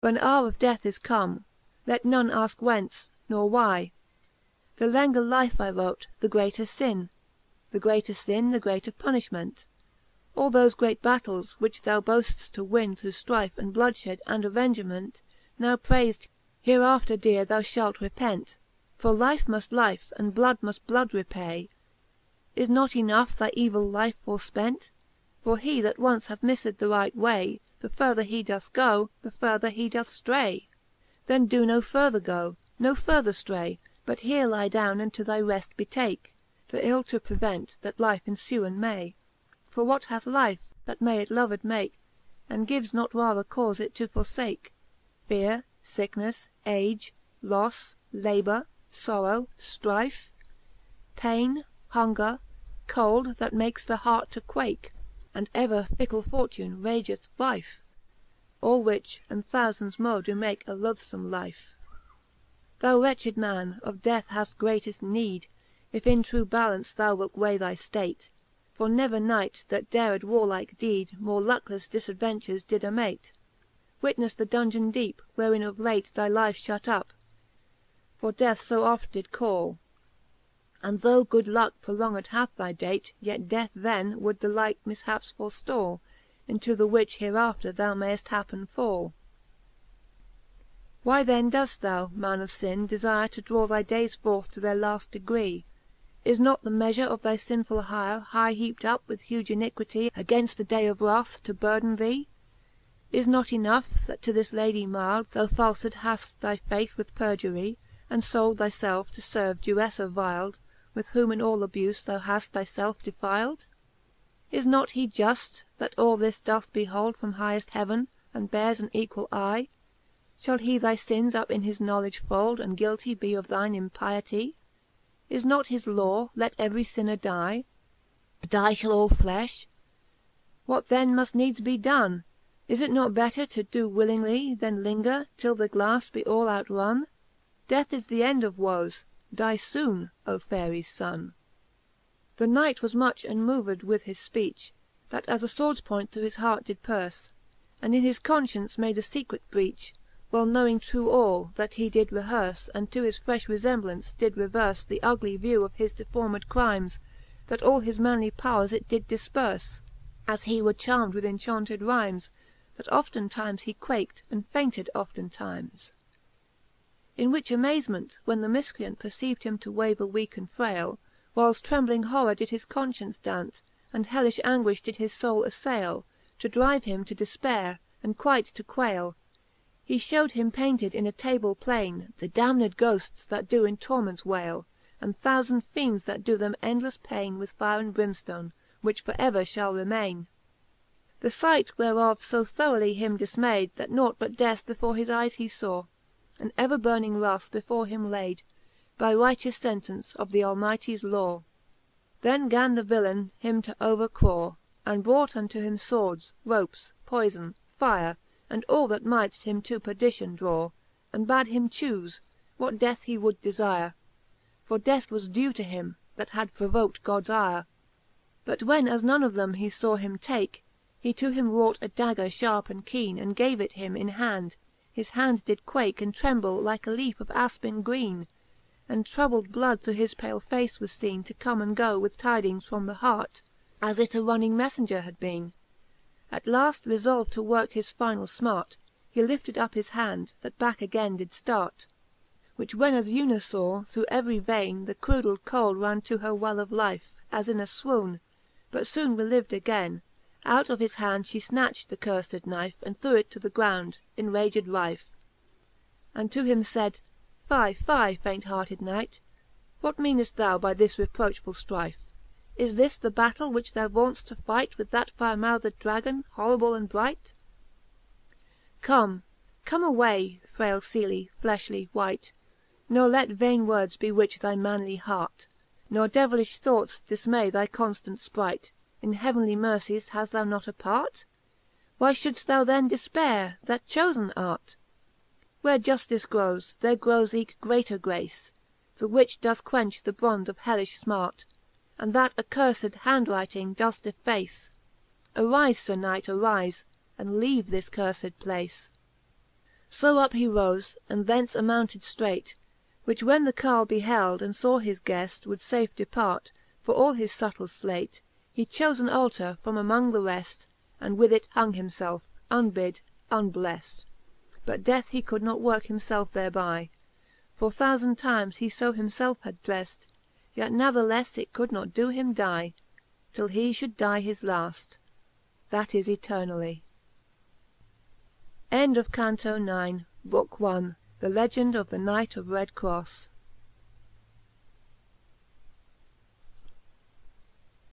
When houre of death is come, let none ask whence, nor why. The lenger life I wrote, the greater finne, the greater finne, the greater punifhment. All thofe great battels, which thou boaft'st to winne through strife and bloodfhed and avengement, now praised, hereafter, deare, thou fhalt repent. For life muft life, and blood muft blood repay. Is not enough thy evill life forfpent? For he, that once hath mifled the right way, The further he doth go, the further he doth ftray. Then do no further go, no further ftray, But here lie downe, and to thy reft betake, The ill to prevent, that life enfuen may. For what hath life, that may it loved make, And gives not rather caufe it to forsake? Feare, ficknefle, age, loffe, labour, sorrow, strife, Paine, hunger, cold, that makes the hart to quake, And ever fickle fortune rageth rife. All which, and thousands mo, do make a loathfome life. Thou wretched man, of death haft greateft need, If in true ballaunce thou wilt weigh thy ftate. For never knight, that dared warlike deed, More lucklefle difadventures did amate. Witnefle the dungeon deepe, wherein of late Thy life fhut up, for death fo oft did call. And though good lucke prolonged hath thy date, Yet death then would the like mifhaps forftall, Into the which hereafter thou mayft happen fall. Why then doeft thou, man of finne, defire To draw thy dayes forth to their laft degree? Is not the meafure of thy finfull hire High heaped up with huge iniquity, Againft the day of wrath to burden thee? Is not enough, that to this Lady mylde Thou falfed haft thy faith with perjury, And fold thy felfe to ferve Jeweffa vylde, With whom in all abufe thou haft thy felfe defylde? Is not he juft, that all this doth behold From higheft heaven, and beares an equall eye? Shall he thy finnes up in his knowledge fold, And guilty be of thine impiety? Is not his law, let every finner die? Die shall all flefh. What then muft needs be done? Is it not better to do willingly, Then linger, till the last be all outrun? Death is the end of woes, die foone, O Faerie's Sonne. The Knight was much enmoved with his fpeach, That as a fwords point through his heart did perce, And in his conscience made a fecret breach, Well knowing true all, that he did rehearfe, And to his frefh refemblance did reverfe The ugly view of his deformed crimes, That all his manly powers it did difperfe, As he were charm'd with enchanted rhymes, That oftentimes he quaked, and fainted oftentimes. In which amazement, when the miscreant Perceived him to waver weake and fraile, Whiles trembling horror did his conscience daunt, And hellifh anguifh did his foule affaile, To drive him to defpaire, and quite to quaile, He fhewed him painted in a table plaine The damned ghofts, that do in torments waile, And thoufand fiends, that do them endlefle paine With fire and brimftone, which for ever fhall remaine. The fight whereof fo throughly him difmayd, That nought but death before his eyes he faw, And ever burning wrath before him layd, By righteous fentence of the Almighties law. Then gan the villaine him to overcraw, And brought unto him fwords, ropes, poyfon, fire, And all that might him to perdition draw, And bad him choofe, what death he would defire, For death was due to him, that had provokt Gods ire. But when as none of them he faw him take, He to him wrought a dagger fharpe and keene, And gave it him in hand. His hand did quake and tremble like a leafe of afpen greene, And troubled blood through his pale face was feene To come and go with tidings from the hart, As it a running messenger had beene. At laft refolved to worke his finall fmart, He lifted up his hand, that backe againe did ftart. Which when as Una faw, through every veine The crudel cold ran to her well of life, As in a fwoone, but foone reliv'd againe. Out of his hand fhe fnatcht the curfed knife, And threw it to the ground, enraged rife, And to him faid, Fie, fie, faint-hearted Knight, What meanest thou by this reprochfull ftrife? Is this the battell, which thou vaunt'st to fight With that fire-mouthed dragon, horrible and bright? Come, come away, fraile feely, flefhly wight, Ne let vaine words bewitch thy manly hart, Ne devilifh thoughts difmay thy conftant fpright. In heavenly mercies hast thou not a part? Why fhouldft thou then defpaire, that chofen art? Where Juftice growes, there growes eke greater grace, The which doth quench the brond of hellifh fmart, And that accursed handwriting doth deface. Arife, Sir Knight, arife, and leave this curfed place. So up he rofe, and thence amounted ftreight. Which when the Carle beheld, and faw his gueft Would fafe depart, for all his fubtle flate, He chofe an altar from among the reft, And with it hung himfelfe, unbid, unbleft. But death he could not worke himfelfe thereby. For 1000 times he fo himfelfe had dreft, Yet natheleffe it could not doe him die, Till he fhould die his laft, that is eternally. Canto IX. Book I. The Legend of the Knight of Red Cross.